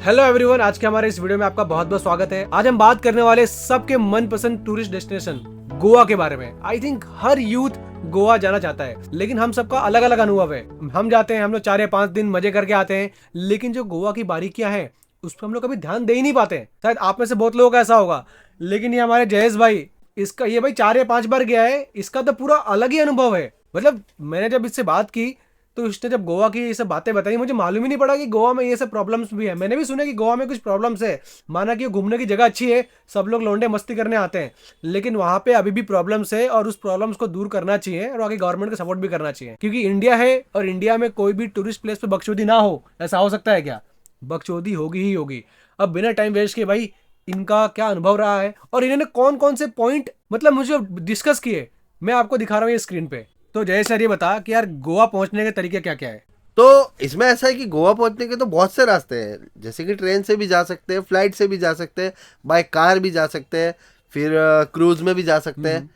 Hello everyone, आज के हमारे इस वीडियो में आपका बहुत बहुत स्वागत है। आज हम बात करने वाले सबके मनपसंद टूरिस्ट डेस्टिनेशन गोवा के बारे में। I think her youth Goa जाना चाहता है, लेकिन हम सबका अलग अलग अनुभव है। हम जाते हैं, हम लोग 4 या 5 दिन मजे करके आते हैं, लेकिन जो गोवा की बारीकियां हैं उस पर हम लोग कभी ध्यान दे ही नहीं पाते। शायद आप में से बहुत लोगों का ऐसा होगा, लेकिन ये हमारे जयेश भाई, इसका ये भाई 4 या 5 बार गया है, इसका तो पूरा अलग ही अनुभव है। मतलब मैंने जब इससे बात की तो इसने जब गोवा की ये सब बातें बताई, मुझे मालूम ही नहीं पड़ा कि गोवा में ये सब प्रॉब्लम्स भी है। मैंने भी सुना कि गोवा में कुछ प्रॉब्लम्स है, माना कि घूमने की जगह अच्छी है, सब लोग लौंडे मस्ती करने आते हैं, लेकिन वहां पे अभी भी प्रॉब्लम्स है और उस प्रॉब्लम्स को दूर करना चाहिए और आगे गवर्नमेंट का सपोर्ट भी करना चाहिए। क्योंकि इंडिया है और इंडिया में कोई भी टूरिस्ट प्लेस पे बकचोदी ना हो, ऐसा हो सकता है क्या? बकचोदी होगी ही होगी। अब बिना टाइम वेस्ट किए भाई इनका क्या अनुभव रहा है और इन्होंने कौन कौन से पॉइंट मतलब मुझे डिस्कस किए, मैं आपको दिखा रहा हूँ ये स्क्रीन पे। तो जय सर ये बता कि यार गोवा पहुंचने के तरीके क्या क्या है। तो इसमें ऐसा है कि गोवा पहुंचने के तो बहुत से रास्ते हैं, जैसे कि ट्रेन से भी जा सकते हैं, फ्लाइट से भी जा सकते हैं, बाय कार भी जा सकते हैं, फिर क्रूज में भी जा सकते हैं।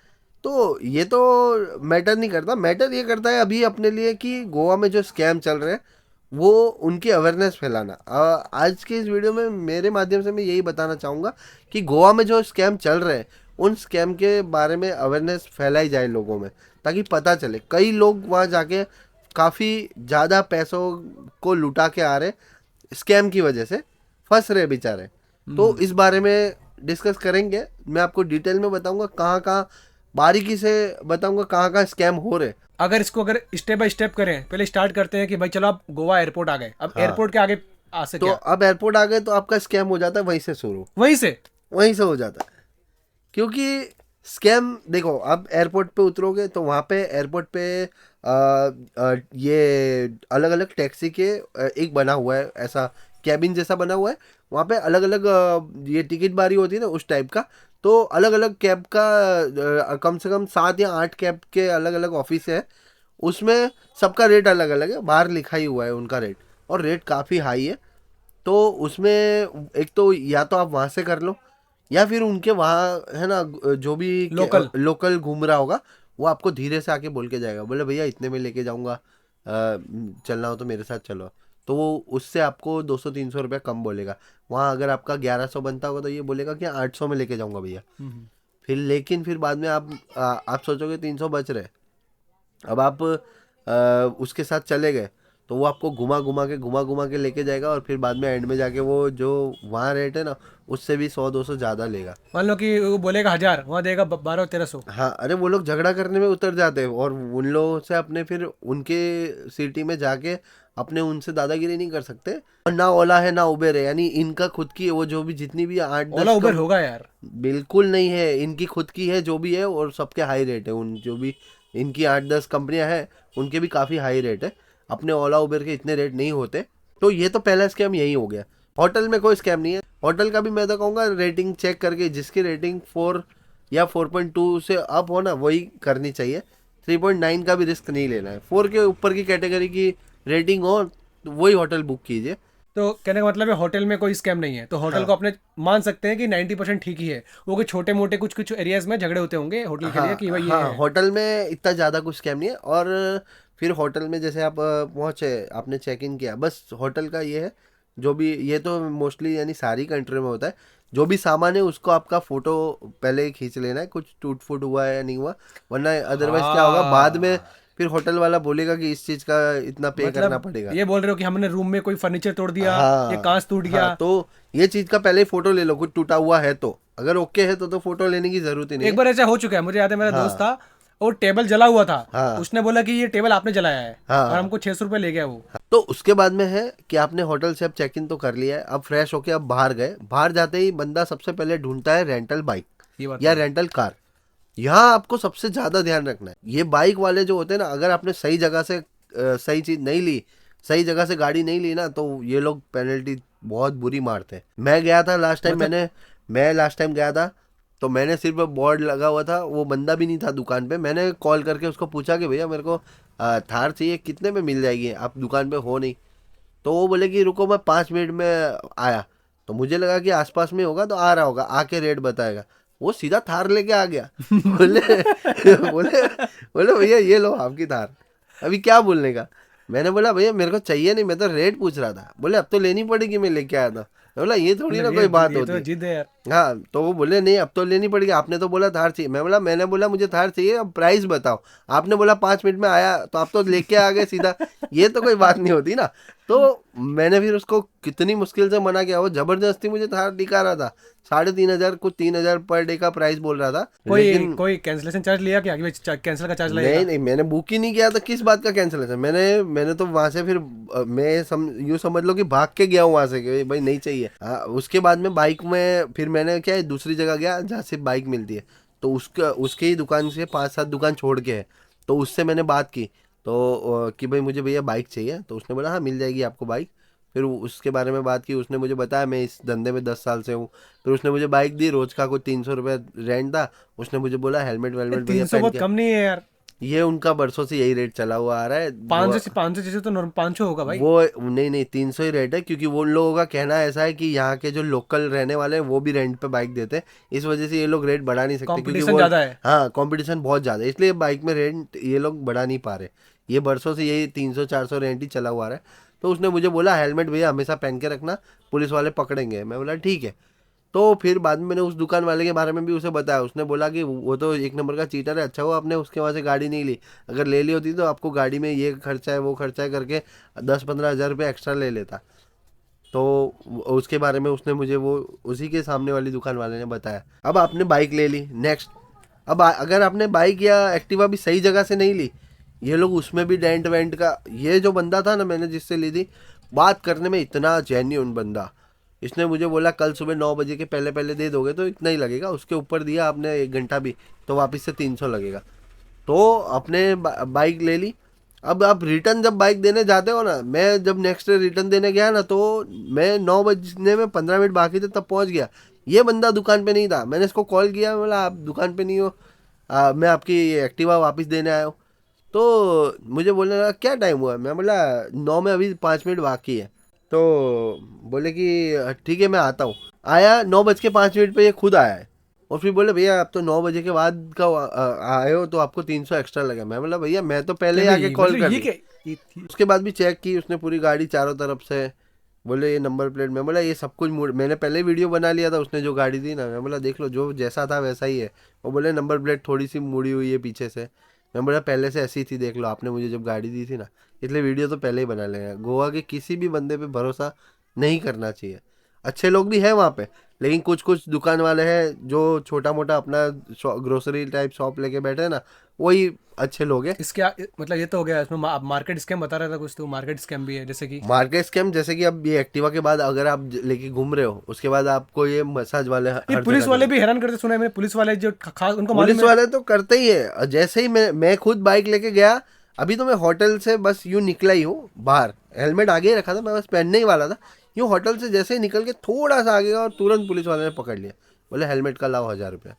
तो ये तो मैटर नहीं करता, मैटर ये करता है अभी अपने लिए कि गोवा में जो स्कैम चल रहे हैं वो उनकी अवेयरनेस फैलाना। आज के इस वीडियो में मेरे माध्यम से मैं यही बताना चाहूँगा कि गोवा में जो स्कैम चल रहे हैं उन स्कैम के बारे में अवेयरनेस फैलाई जाए लोगों में, ताकि पता चले। कई लोग वहाँ जाके काफ़ी ज़्यादा पैसों को लुटा के आ रहे, स्कैम की वजह से फंस रहे बेचारे। तो इस बारे में डिस्कस करेंगे, मैं आपको डिटेल में बताऊंगा, कहाँ कहाँ बारीकी से बताऊंगा कहाँ कहाँ स्कैम हो रहे। अगर स्टेप बाय स्टेप करें, पहले स्टार्ट करते हैं कि भाई चलो आप गोवा एयरपोर्ट आ गए। अब एयरपोर्ट के आगे आ से तो क्या? अब एयरपोर्ट आ गए तो आपका स्कैम हो जाता है वहीं से शुरू, वहीं से हो जाता है। क्योंकि स्कैम देखो, अब एयरपोर्ट पे उतरोगे तो वहाँ पे एयरपोर्ट पे ये अलग अलग टैक्सी के एक बना हुआ है, ऐसा कैबिन जैसा बना हुआ है। वहाँ पे अलग अलग ये टिकट बारी होती है ना, उस टाइप का। तो अलग अलग कैब का कम से कम 7 या 8 कैब के अलग अलग ऑफिस है, उसमें सबका रेट अलग अलग है, बाहर लिखा ही हुआ है उनका रेट, और रेट काफ़ी हाई है। तो उसमें एक तो या तो आप वहाँ से कर लो, या फिर उनके वहाँ है ना जो भी लोकल घूम रहा होगा वो आपको धीरे से आके बोल के जाएगा, बोले भैया इतने में लेके जाऊँगा, चलना हो तो मेरे साथ चलो। तो वो उससे आपको 200-300 रुपये कम बोलेगा। वहाँ अगर आपका 1100 बनता होगा तो ये बोलेगा कि 800 में लेके जाऊँगा भैया। फिर लेकिन फिर बाद में आप सोचोगे 300 बच रहे, अब आप उसके साथ चले गए तो वो आपको घुमा घुमा के लेके जाएगा, और फिर बाद में एंड में जाके वो जो वहाँ रेट है ना उससे भी 100-200 ज़्यादा लेगा। मान लो कि वो बोलेगा 1000, वहाँ देगा 1200-1300। हाँ, अरे वो लोग झगड़ा करने में उतर जाते हैं, और उन लोगों से अपने फिर उनके सिटी में जाके अपने उनसे दादागिरी नहीं कर सकते। और ना ओला है ना उबेर है, यानी इनका खुद की वो जो भी जितनी भी 8-10 ओला उबर होगा यार? बिल्कुल नहीं है, इनकी खुद की है जो भी है, और सबके हाई रेट है। उन जो भी इनकी 8-10 कंपनियां हैं उनके भी काफ़ी हाई रेट है, अपने ओला उबेर के इतने रेट नहीं होते। तो ये तो पहला स्कैम यही हो गया। होटल में कोई स्कैम नहीं है, होटल का भी मैं तो कहूँगा रेटिंग चेक करके, जिसकी रेटिंग 4 या 4.2 से अप हो ना वही करनी चाहिए। 3.9 का भी रिस्क नहीं लेना है। 4 के ऊपर की कैटेगरी की रेटिंग हो तो वही होटल बुक कीजिए। तो कहने का मतलब है होटल में कोई स्कैम नहीं है, तो होटल को अपने मान सकते हैं कि 90% ठीक ही है। वो कुछ छोटे मोटे कुछ कुछ एरियाज में झगड़े होते होंगे होटल के लिए कि भाई ये है। होटल में इतना ज़्यादा कुछ स्कैम नहीं है। और फिर होटल में जैसे आप पहुँचे, आपने चेक इन किया, बस होटल का ये है, जो भी ये तो मोस्टली यानी सारी कंट्री में होता है, जो भी सामान है उसको आपका फोटो पहले ही खींच लेना है, कुछ टूट फूट हुआ है या नहीं हुआ, वरना अदरवाइज क्या होगा बाद में फिर होटल वाला बोलेगा कि इस चीज़ का इतना पे करना पड़ेगा। ये बोल रहे हो कि हमने रूम में कोई फर्नीचर तोड़ दिया, ये हाँ कांच टूट गया। हाँ, तो ये चीज़ का पहले ही फोटो ले लो, कुछ टूटा हुआ है तो, अगर ओके है तो फोटो लेने की जरूरत ही नहीं एक बार ऐसा हो चुका है, मुझे याद है, मेरा दोस्त था और टेबल जला हुआ था। उसने बोला कि ये टेबल आपने जलाया है और हमको 600 रुपये ले गया वो। तो उसके बाद में है कि आपने होटल से अब चेक इन तो कर लिया है, अब फ्रेश होके अब बाहर गए। बाहर जाते ही बंदा सबसे पहले ढूंढता है रेंटल बाइक या रेंटल कार। यहाँ आपको सबसे ज़्यादा ध्यान रखना है, ये बाइक वाले जो होते हैं ना, अगर आपने सही जगह से सही चीज़ नहीं ली, सही जगह से गाड़ी नहीं ली ना, तो ये लोग पेनल्टी बहुत बुरी मारते हैं। मैं गया था लास्ट टाइम, मैं लास्ट टाइम गया था तो मैंने सिर्फ बोर्ड लगा हुआ था, वो बंदा भी नहीं था दुकान पे। मैंने कॉल करके उसको पूछा कि भैया मेरे को थार चाहिए, कितने में मिल जाएगी, आप दुकान पे हो नहीं? तो वो बोले कि रुको मैं 5 मिनट में आया। तो मुझे लगा कि आसपास में होगा तो आ रहा होगा, आके रेट बताएगा। वो सीधा थार लेके आ गया। बोले बोले बोले भैया ये लो आपकी थार, अभी क्या बोलने का। मैंने बोला भैया मेरे को चाहिए नहीं, मैं तो रेट पूछ रहा था। बोले अब तो लेनी पड़ेगी, मैं लेके आया था। मैं बोला ये थोड़ी ना मतलब कोई बात ये होती तो है। जिद है यार। हाँ, तो वो बोले नहीं अब तो लेनी पड़ेगी, आपने तो बोला थार चाहिए। मैंने बोला मुझे थार चाहिए, अब प्राइस बताओ। आपने बोला 5 मिनट में आया, तो आप तो लेके आ गए सीधा। ये तो कोई बात नहीं होती ना। तो मैंने फिर उसको कितनी मुश्किल से मना किया, वो जबरदस्ती मुझे थार दिखा रहा था। 3,500 कुछ 3,000 पर डे का प्राइस बोल रहा था, कोई लेकिन कोई कैंसिलेशन चार्ज लिया क्या, कैंसिल का चार्ज नहीं लगेगा? नहीं, मैंने बुक ही नहीं किया था, किस बात का कैंसिलेशन। मैंने तो वहां से फिर यूं समझ लो कि भाग के गया हूँ वहां से कि भाई नहीं चाहिए। हाँ, उसके बाद में बाइक में फिर मैंने क्या है, दूसरी जगह गया जहाँ से बाइक मिलती है। तो उसके ही दुकान से 5-7 दुकान छोड़ के है। तो उससे मैंने बात की, तो कि भाई मुझे भैया बाइक चाहिए। तो उसने बोला हाँ मिल जाएगी आपको बाइक। फिर उसके बारे में बात की, उसने मुझे बताया मैं इस धंधे में 10 साल से हूँ। फिर उसने मुझे बाइक दी, रोज का कुछ 300 रुपये रेंट था। उसने मुझे बोला हेलमेट वेलमेट भैया 300 पहन बहुत के। कम नहीं है यार। ये उनका बरसों से यही रेट चला हुआ आ रहा है। 500 जैसे तो 500 होगा भाई। वो नहीं नहीं, 300 ही रेट है, क्योंकि वो उन लोगों का कहना ऐसा है कि यहाँ के जो लोकल रहने वाले हैं वो भी रेंट पे बाइक देते हैं। इस वजह से ये लोग रेट बढ़ा नहीं सकते, क्योंकि कंपटीशन वो, ज्यादा है। हाँ कंपटीशन बहुत ज़्यादा है, इसलिए बाइक में रेंट ये लोग बढ़ा नहीं पा रहे। ये बरसों से यही 300-400 रेंट ही चला हुआ आ रहा है। तो उसने मुझे बोला हेलमेट भैया हमेशा पहन के रखना, पुलिस वाले पकड़ेंगे। मैं बोला ठीक है। तो फिर बाद में मैंने उस दुकान वाले के बारे में भी उसे बताया। उसने बोला कि वो तो एक नंबर का चीटर है, अच्छा हुआ आपने उसके वहाँ से गाड़ी नहीं ली, अगर ले ली होती तो आपको गाड़ी में ये खर्चा है वो खर्चा है करके 10-15 हज़ार रुपये एक्स्ट्रा ले लेता। तो उसके बारे में उसने मुझे वो उसी के सामने वाली दुकान वाले ने बताया। अब आपने बाइक ले ली, नेक्स्ट अब अगर आपने बाइक या एक्टिवा भी सही जगह से नहीं ली, ये लोग उसमें भी डेंट वेंट का। ये जो बंदा था ना मैंने जिससे ली थी, बात करने में इतना जेन्युइन बंदा। इसने मुझे बोला कल सुबह 9 बजे के पहले पहले दे दोगे तो इतना ही लगेगा, उसके ऊपर दिया आपने 1 घंटा भी तो वापस से 300 लगेगा। तो अपने बाइक ले ली। अब आप रिटर्न जब बाइक देने जाते हो ना, मैं जब नेक्स्ट डे रिटर्न देने गया ना, तो मैं 9 बजने में 15 मिनट बाकी थे तब पहुंच गया। ये बंदा दुकान पे नहीं था। मैंने इसको कॉल किया, बोला आप दुकान पे नहीं हो, मैं आपकी एक्टिवा वापस देने आया हूँ। तो मुझे बोलने लगा क्या टाइम हुआ है? मैं बोला 9 में अभी 5 मिनट बाकी है। तो बोले कि ठीक है मैं आता हूँ। आया 9 बज के 5 मिनट पे ये खुद आया है। और फिर बोले भैया आप तो 9 बजे के बाद का आए हो तो आपको 300 एक्स्ट्रा लगा। मैं बोला भैया मैं तो पहले क्या ही आके भाई, कॉल मतलब कर ये दी। क्या उसके बाद भी चेक की उसने पूरी गाड़ी चारों तरफ से। बोले ये नंबर प्लेट। मैं बोला ये सब कुछ मैंने पहले वीडियो बना लिया था, उसने जो गाड़ी दी ना। मैं बोला देख लो जो जैसा था वैसा ही है। वो बोले नंबर प्लेट थोड़ी सी मुड़ी हुई है पीछे से। मैं बोला पहले से ऐसी थी, देख लो आपने मुझे जब गाड़ी दी थी ना, इसलिए वीडियो तो पहले ही बना लेगा। गोवा के किसी भी बंदे पे भरोसा नहीं करना चाहिए। अच्छे लोग भी हैं वहाँ पे, लेकिन कुछ कुछ दुकान वाले हैं जो छोटा मोटा अपना ग्रोसरी टाइप शॉप लेके बैठे हैं ना, वही अच्छे लोग हैं। इसके मतलब ये तो हो गया, इसमें मार्केट स्कैम बता रहा था कुछ, तो मार्केट स्कैम भी है जैसे कि। मार्केट स्कैम जैसे कि अब ये एक्टिवा के बाद अगर आप लेके घूम रहे हो, उसके बाद आपको ये मसाज वाले ये हर पुलिस जगह वाले देंगे। भी हैरान करते सुना है मैंने, पुलिस वाले जो खास उनको मालूम पुलिस है। वाले तो करते ही है। और जैसे ही मैं खुद बाइक लेके गया, अभी तो मैं होटल से बस यूं निकला ही हूँ बाहर, हेलमेट आगे ही रखा था, मैं बस पहनने ही वाला था। यूं होटल से जैसे ही निकल के थोड़ा सा आगे गया और तुरंत पुलिस वाले ने पकड़ लिया। बोले हेलमेट का लाओ 1,000 रुपया।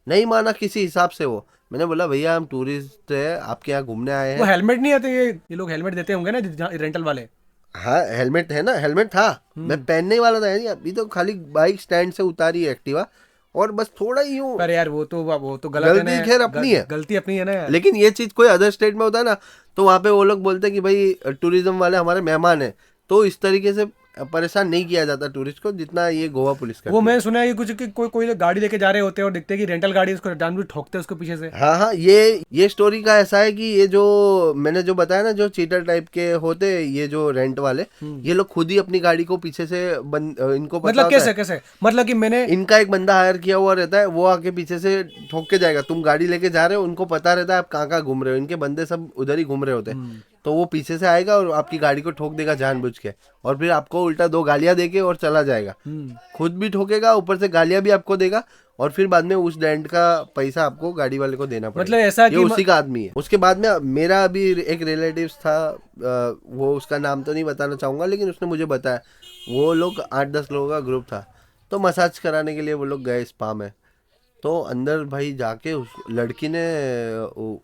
नहीं माना किसी हिसाब से वो। मैंने बोला भैया हम टूरिस्ट है, आपके यहाँ घूमने आए वो हैं। हेलमेट नहीं आते, ये लोग हेलमेट देते होंगे ना रेंटल वाले। हाँ हेलमेट है ना, हेलमेट था, मैं पहनने ही वाला था। यानी अभी तो खाली बाइक स्टैंड से उतारी है एक्टिवा, और बस थोड़ा ही यूं। पर यार वो तो गलत है ना। गलती खैर अपनी है, गलती अपनी है ना यार। लेकिन ये चीज़ कोई अदर स्टेट में होता है ना, तो वहाँ पे वो लोग बोलते हैं कि भाई टूरिज्म वाले हमारे मेहमान हैं। तो इस तरीके से परेशान नहीं किया जाता टूरिस्ट को जितना ये गोवा पुलिस वो करती है। मैं सुना है कि कुछ कि कोई लोग गाड़ी लेके जा रहे होते हैं और दिखते हैं कि रेंटल गाड़ी है, उसको जानबूझ ठोकते हैं उसको पीछे से। हाँ हाँ, ये स्टोरी का ऐसा है कि ये जो मैंने जो बताया ना, जो चीटर टाइप के होते हैं ये जो रेंट वाले, ये लोग खुद ही अपनी गाड़ी को पीछे से इनको पता मतलब होता कैसे है। कैसे, मतलब कि मैंने। इनका एक बंदा हायर किया हुआ रहता है, वो आके पीछे से ठोक के जाएगा। तुम गाड़ी लेके जा रहे हो, उनको पता रहता है आप कहाँ कहाँ घूम रहे हो, इनके बंदे सब उधर ही घूम रहे होते हैं। तो वो पीछे से आएगा और आपकी गाड़ी को ठोक देगा जानबूझ के, और फिर आपको उल्टा 2 गालियां देके और चला जाएगा। खुद भी ठोकेगा, ऊपर से गालियां भी आपको देगा, और फिर बाद में उस डेंट का पैसा आपको गाड़ी वाले को देना पड़ेगा। मतलब ऐसा ये कि उसी का आदमी है। उसके बाद में मेरा अभी एक रिलेटिव्स था, वो उसका नाम तो नहीं बताना चाहूँगा, लेकिन उसने मुझे बताया वो लोग 8-10 लोगों का ग्रुप था। तो मसाज कराने के लिए वो लोग गए स्पा में। तो अंदर भाई जाके उस लड़की ने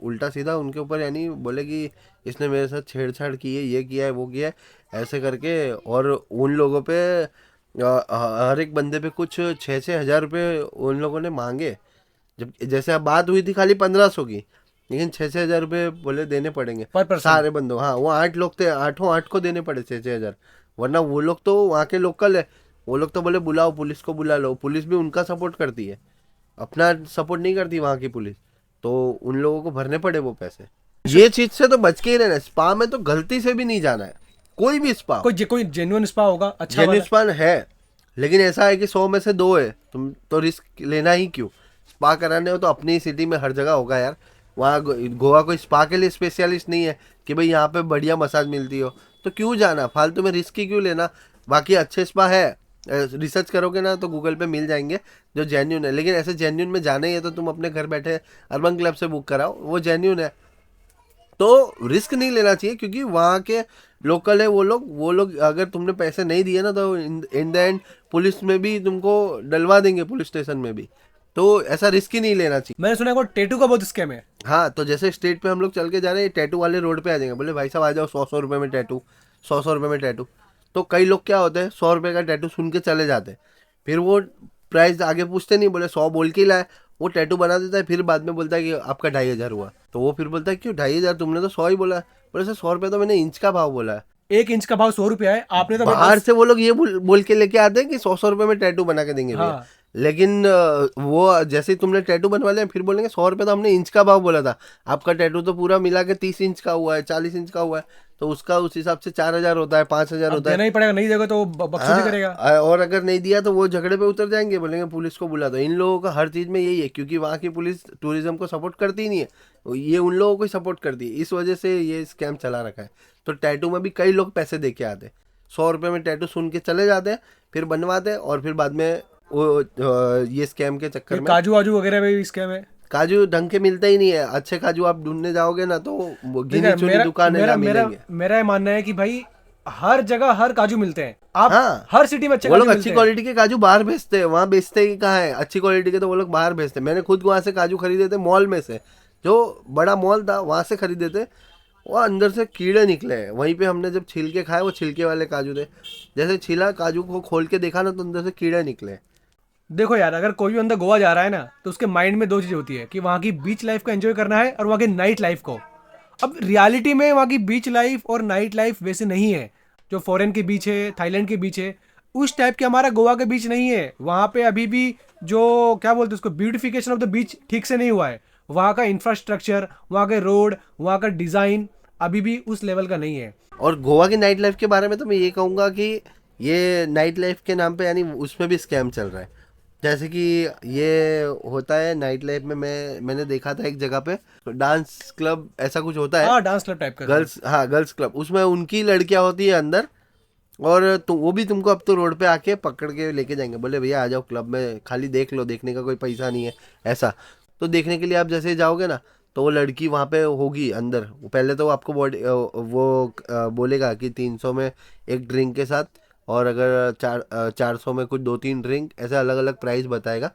उल्टा सीधा उनके ऊपर, यानी बोले कि इसने मेरे साथ छेड़छाड़ की है, ये किया है वो किया है ऐसे करके। और उन लोगों पे हर एक बंदे पे कुछ 6-6 हज़ार रुपये उन लोगों ने मांगे। जब जैसे अब बात हुई थी खाली 1,500 की, लेकिन 6,000 रुपये बोले देने पड़ेंगे पर पर्सन। सारे बंदों। हाँ, वो 8 लोग थे, 8 को देने पड़े 6,000। वरना वो लोग तो वहाँ के लोकल है, वो लोग तो बोले बुलाओ पुलिस को, बुला लो। पुलिस भी उनका सपोर्ट करती है, अपना सपोर्ट नहीं करती वहाँ की पुलिस, तो उन लोगों को भरने पड़े वो पैसे। ये चीज से तो बच के ही रहना है। स्पा में तो गलती से भी नहीं जाना है, कोई भी स्पा। कोई जेन्युइन स्पा होगा अच्छा जेन्युइन वाला। स्पा है, लेकिन ऐसा है कि 100 में से 2 है, तुम तो रिस्क लेना ही क्यों। स्पा कराने हो तो अपनी ही सिटी में हर जगह होगा यार। वहाँ गोवा कोई स्पा के लिए स्पेशलिस्ट नहीं है कि भाई यहाँ पे बढ़िया मसाज मिलती हो, तो क्यों जाना फालतू में, रिस्क ही क्यों लेना। बाकी अच्छे स्पा है, रिसर्च करोगे ना तो गूगल पे मिल जाएंगे जो जेन्यून है। लेकिन ऐसे जेन्यून में जाना ही है तो तुम अपने घर बैठे अर्बन क्लब से बुक कराओ, वो जेन्यून है। तो रिस्क नहीं लेना चाहिए, क्योंकि वहाँ के लोकल है वो लोग अगर तुमने पैसे नहीं दिए ना तो इन द एंड पुलिस में भी तुमको डलवा देंगे, पुलिस स्टेशन में भी। तो ऐसा रिस्क ही नहीं लेना चाहिए। मैंने सुना है वो टैटू का बहुत स्कैम है। हाँ, तो जैसे स्ट्रीट पे हम लोग चल के जा रहे हैं, टैटू वाले रोड पे आ जाएंगे, बोले भाई साहब आ जाओ, 100 रुपये में टैटू, 100 रुपये में टैटू। तो कई लोग क्या होते हैं, 100 रुपये का टैटू सुन के चले जाते हैं, फिर वो प्राइस आगे पूछते नहीं, बोले 100 बोल के ही लाए, वो टैटू बना देता है, फिर बाद में बोलता है कि आपका 2,500 हुआ। तो वो फिर बोलता है क्यों 2,500, तुमने तो 100 ही बोला है। बोले सर 100 रुपये तो मैंने इंच का भाव बोला है। 1 इंच का भाव 100 रुपया है, आपने तो बाहर से वो लोग ये बोल के लेके आते हैं कि 100 रुपये में टैटू बना के देंगे भैया। हाँ। लेकिन वो जैसे ही तुमने टैटू बनवा लिया फिर बोलेंगे 100 रुपये तो हमने इंच का भाव बोला था, आपका टैटू तो पूरा मिला के 30 इंच का हुआ है, 40 इंच का हुआ है, तो उसका उस हिसाब से 4,000 होता है, 5,000 अब होता है। देना ही पड़ेगा, नहीं देगा तो बकचोदी करेगा। और अगर नहीं दिया तो वो झगड़े पे उतर जाएंगे, बोलेंगे पुलिस को बुला दो। इन लोगों का हर चीज़ में यही है, क्योंकि वहाँ की पुलिस टूरिज्म को सपोर्ट करती ही नहीं है, ये उन लोगों को ही सपोर्ट करती है, इस वजह से ये स्कैम चला रखा है। तो टैटू में भी कई लोग पैसे दे के आते हैं, 100 रुपये में टैटू सुन के चले जाते हैं, फिर बनवाते हैं, और फिर बाद में वो ये स्कैम के चक्कर फिर में काजू वाजू वगैरह में भी स्कैम है। काजू ढंग के मिलता ही नहीं है। अच्छे काजू आप ढूंढने जाओगे ना तो वो गिनी देखिए, चुनी मेरा दुकान है मेरा ना मेरा मिलेंगे। मेरा ये मानना है कि भाई हर जगह हर काजू मिलते हैं। आप हाँ, हर सिटी में अच्छे वो काजू लोग मिलते अच्छी हैं। क्वालिटी के काजू बाहर भेजते हैं, वहाँ बेचते ही कहाँ है अच्छी क्वालिटी के, तो वो लोग बाहर भेजते हैं। मैंने खुद वहाँ से काजू खरीदे थे, मॉल में से, जो बड़ा मॉल था वहाँ से खरीदे थे। वो अंदर से कीड़े निकले हैं, वहीं पे हमने जब छिलके खाए, वो छिलके वाले काजू थे, जैसे छिला काजू को खोल के देखा ना तो अंदर से कीड़े निकले। देखो यार, अगर कोई भी बंदा गोवा जा रहा है ना तो उसके माइंड में 2 चीजें होती है कि वहाँ की बीच लाइफ को एंजॉय करना है और वहाँ की नाइट लाइफ को। अब रियलिटी में वहाँ की बीच लाइफ और नाइट लाइफ वैसे नहीं है जो फॉरेन के बीच है, थाईलैंड के बीच है, उस टाइप के हमारा गोवा के बीच नहीं है। वहाँ पे अभी भी जो क्या बोलते हैं उसको, ब्यूटिफिकेशन ऑफ द बीच ठीक से नहीं हुआ है। वहाँ का इंफ्रास्ट्रक्चर, वहाँ के रोड, वहाँ का डिज़ाइन अभी भी उस लेवल का नहीं है। और गोवा की नाइट लाइफ के बारे में तो मैं ये कहूँगा कि ये नाइट लाइफ के नाम पे यानी उसमें भी स्कैम चल रहा है। जैसे कि ये होता है नाइट लाइफ में, मैंने देखा था एक जगह पे डांस क्लब ऐसा कुछ होता है, हाँ, डांस क्लब टाइप का। गर्ल्स, हाँ गर्ल्स क्लब, उसमें उनकी लड़कियां होती है अंदर, और तो वो भी तुमको अब तो रोड पे आके पकड़ के लेके जाएंगे, बोले भैया आ जाओ क्लब में, खाली देख लो, देखने का कोई पैसा नहीं है ऐसा। तो देखने के लिए आप जैसे ही जाओगे ना तो वो लड़की वहाँ पे होगी अंदर, पहले तो वो आपको बोलेगा कि 300 में एक ड्रिंक के साथ, और अगर 400 में कुछ 2-3 ड्रिंक, ऐसे अलग अलग प्राइस बताएगा।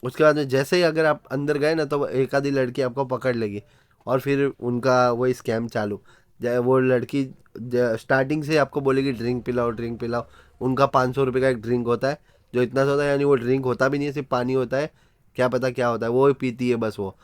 उसके बाद में जैसे ही अगर आप अंदर गए ना तो एक आधी लड़की आपको पकड़ लेगी, और फिर उनका वही स्कैम चालू। वो लड़की स्टार्टिंग से आपको बोलेगी ड्रिंक पिलाओ, ड्रिंक पिलाओ। उनका 500 रुपये का एक ड्रिंक होता है, जो इतना सा होता है, यानी वो ड्रिंक होता भी नहीं है, सिर्फ पानी होता है, क्या पता क्या होता है, वो पीती है बस वो।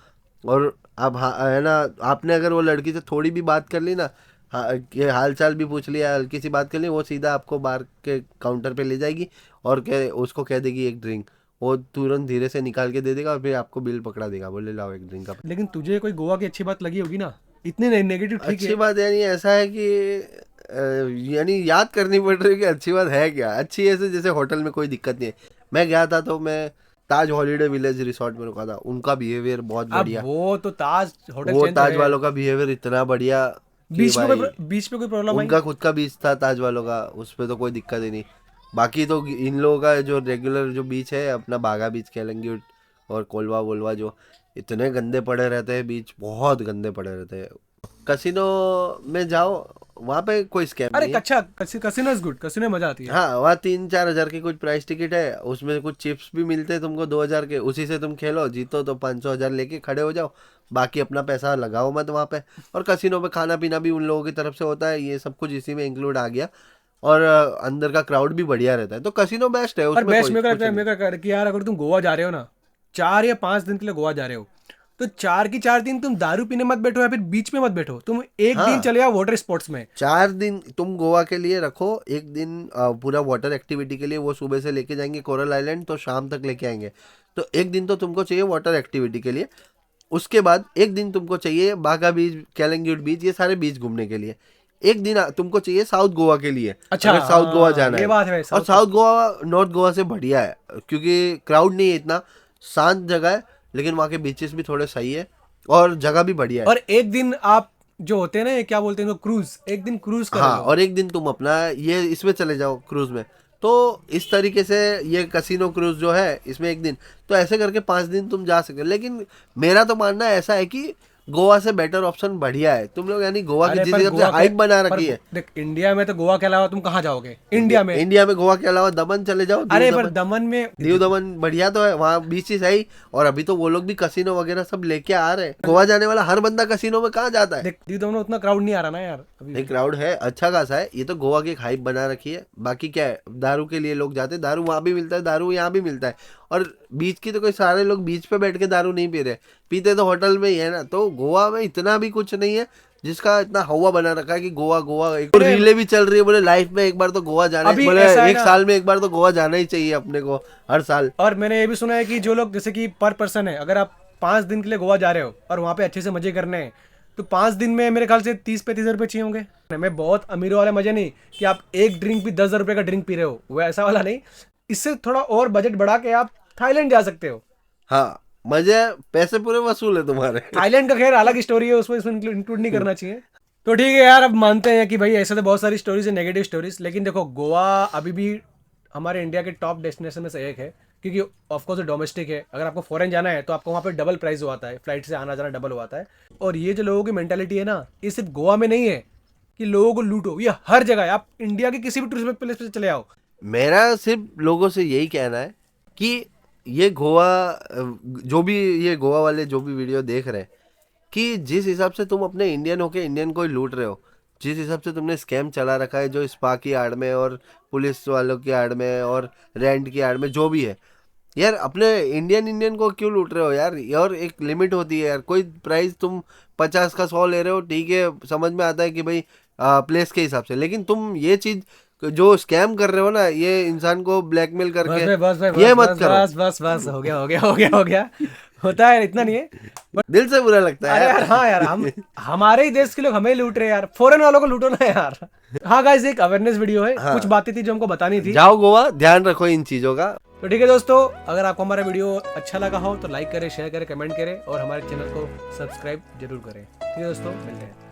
और अब हाँ है ना, आपने अगर वो लड़की से थोड़ी भी बात कर ली ना, हाँ कि हाल चाल भी पूछ लिया, हल्की सी बात कर ली, वो सीधा आपको बार के काउंटर पे ले जाएगी और उसको कह देगी एक ड्रिंक, वो तुरंत धीरे से निकाल के दे देगा, और फिर आपको बिल पकड़ा देगा, बोले लाओ एक ड्रिंक का। लेकिन तुझे कोई गोवा की अच्छी बात लगी होगी ना, इतनी नेगेटिव ठीक अच्छी है। बात यानी ऐसा है कि यानी याद करनी पड़ रही है कि अच्छी बात है क्या। अच्छी ऐसे जैसे होटल में कोई दिक्कत नहीं है। मैं गया था तो मैं ताज हॉलीडे विलेज रिसोर्ट में रुका था, उनका बिहेवियर बहुत अब बढ़िया। वो तो ताज होटल वो चेंज ताज वालों का बिहेवियर इतना बढ़िया कि बीच में भाई, बीच में कोई प्रॉब्लम आई? उनका खुद का बीच था ताज वालों का, उस पर तो कोई दिक्कत ही नहीं। बाकी तो इन लोगों का जो रेगुलर जो बीच है अपना बागा बीच, केलंगी और कोलवा वोलवा, जो इतने गंदे पड़े रहते हैं बीच, बहुत गंदे पड़े रहते हैं। कसिनो में जाओ, वहाँ पे कोई स्कैम अरे नहीं है। अच्छा, कसिनो इज गुड, कसिनो में मजा आती है। हाँ, वहाँ 3-4 हज़ार की कुछ प्राइस टिकट है, उसमें कुछ चिप्स भी मिलते हैं तुमको 2,000 के, उसी से तुम खेलो, जीतो तो 500-1,000 लेके खड़े हो जाओ, बाकी अपना पैसा लगाओ मत वहाँ पे। और कसिनो पे खाना पीना भी उन लोगों की तरफ से होता है, ये सब कुछ इसी में इंक्लूड आ गया। और अंदर का क्राउड भी बढ़िया रहता है, तो कसिनो बेस्ट है, और उसमें बेस्ट कोई मेरे को कुछ लगता है, नहीं। मेरे को कि यार अगर तुम गोवा जा रहे हो ना, 4 या 5 दिन के लिए गोवा जा रहे हो, तो 4 की 4 दिन तुम दारू पीने मत बैठो या फिर बीच में मत बैठो, तुम एक दिन चले जाओ वाटर स्पोर्ट्स में। 4 दिन तुम गोवा के लिए रखो, एक दिन पूरा वाटर एक्टिविटी के लिए। वो सुबह से लेके जाएंगे कोरल आइलैंड तो शाम तक लेके आएंगे। तो एक दिन तो तुमको चाहिए वाटर एक्टिविटी के लिए। उसके बाद एक दिन तुमको चाहिए बागा बीच, कैलंगुड बीच, ये सारे बीच घूमने के लिए। एक दिन तुमको चाहिए साउथ गोवा के लिए। अच्छा, अगर साउथ गोवा जाना ये है। बात है। और साउथ गोवा नॉर्थ गोवा से बढ़िया है क्योंकि क्राउड नहीं है इतना, शांत जगह है, लेकिन वहाँ के बीचेस भी थोड़े सही है और जगह भी बढ़िया है। और एक दिन आप जो होते हैं ना, ये क्या बोलते हैं, क्रूज, एक दिन क्रूज कर हाँ, लो। और एक दिन तुम अपना ये इसमें चले जाओ क्रूज में। तो इस तरीके से ये कसिनो क्रूज जो है इसमें एक दिन, तो ऐसे करके 5 दिन तुम जा सकते हो। लेकिन मेरा तो मानना ऐसा है कि गोवा से बेटर ऑप्शन बढ़िया है। तुम लोग यानी गोवा की अरे जिस पर हिसाब से गोवा हाइप के- बना पर रखी है, देख, इंडिया में तो गोवा के अलावा तुम कहाँ जाओगे इंडिया में? इंडिया में गोवा के अलावा दमन चले जाओ। अरे पर दमन में, दीव दमन बढ़िया तो है, वहाँ बीच ही सही। और अभी तो वो लोग भी कसिनो वगैरह सब लेके आ रहे हैं। गोवा जाने वाला हर बंदा कसिनो में कहाँ जाता है? देख दीव दमन में उतना क्राउड नहीं आ रहा ना यार अभी। नहीं, क्राउड है, अच्छा खासा है। ये तो गोवा की एक हाइप बना रखी है। बाकी क्या है, दारू के लिए लोग जाते हैं, दारू वहाँ भी मिलता है, दारू यहाँ भी मिलता है। और बीच की तो कोई सारे लोग बीच पे बैठ के दारू नहीं पी रहे, पीते तो होटल में ही है ना। तो गोवा में इतना भी कुछ नहीं है जिसका इतना हवा बना रखा है कि गोवा गोवा। एक रीलें भी चल रही है, बोले लाइफ में एक बार तो गोवा जाना है, अभी बोले ऐसा है एक ना- साल में एक बार तो गोवा जाना ही चाहिए अपने को, हर साल। और मैंने ये भी सुना है कि जो लोग जैसे कि पर पर्सन है, अगर आप 5 दिन के लिए गोवा जा रहे हो और वहाँ पे अच्छे से मजे करने हैं, तो 5 दिन में मेरे ख्याल से 30-35 रुपए चाहिए होंगे। मैं बहुत अमीरों वाले मजे नहीं कि आप एक ड्रिंक भी 10,000 रुपए का ड्रिंक पी रहे हो, वो ऐसा वाला नहीं। इससे थोड़ा और बजट बढ़ा के आप थाईलैंड जा सकते हो। हाँ, मजे, पैसे पूरे वसूल है तुम्हारे। थाईलैंड का खैर अलग स्टोरी है, उसमें इसमें इंक्लूड नहीं करना चाहिए। तो ठीक है यार, अब मानते हैं कि भाई ऐसे तो बहुत सारी स्टोरीज है, नेगेटिव स्टोरीज, लेकिन देखो गोवा अभी भी हमारे इंडिया के टॉप डेस्टिनेशन में से एक है, क्योंकि ऑफकोर्स डोमेस्टिक है। अगर आपको फॉरेन जाना है तो आपको वहाँ पे डबल प्राइस हुआ है, फ्लाइट से आना जाना डबल हुआ है। और ये जो लोगों की मेंटालिटी है ना, ये सिर्फ गोवा में नहीं है कि लोगों को लूटो, ये हर जगह है। आप इंडिया के किसी भी टूरिस्ट प्लेस पे चले आओ। मेरा सिर्फ लोगों से यही कहना है कि ये गोवा, जो भी ये गोवा वाले जो भी वीडियो देख रहे हैं, कि जिस हिसाब से तुम अपने इंडियन होके इंडियन को ही लूट रहे हो, जिस हिसाब से तुमने स्कैम चला रखा है, जो स्पा की आड़ में और पुलिस वालों की आड़ में और रेंट की आड़ में जो भी है, यार अपने इंडियन को क्यों लूट रहे हो यार? और एक लिमिट होती है यार। कोई प्राइस तुम 50 का 100 ले रहे हो, ठीक है, समझ में आता है कि भाई प्लेस के हिसाब से, लेकिन तुम ये चीज जो स्कैम कर रहे हो ना, ये इंसान को ब्लैकमेल करके, ये मत करो। बस हो गया होता है, इतना नहीं है। दिल से बुरा लगता है अरे यार। यार, हाँ यार, हम हमारे ही देश के लोग हमें लूट रहे हैं यार, फॉरेन वालों को लूटो ना यार। हाँ गाइस, एक अवेयरनेस वीडियो है, हाँ। कुछ बातें थी जो हमको बतानी थी। जाओ गोवा, ध्यान रखो इन चीजों का। तो ठीक है दोस्तों, अगर आपको हमारा वीडियो अच्छा लगा हो तो लाइक करें, शेयर करें, कमेंट करें और हमारे चैनल को सब्सक्राइब जरूर करें। ठीक है दोस्तों, मिलते हैं।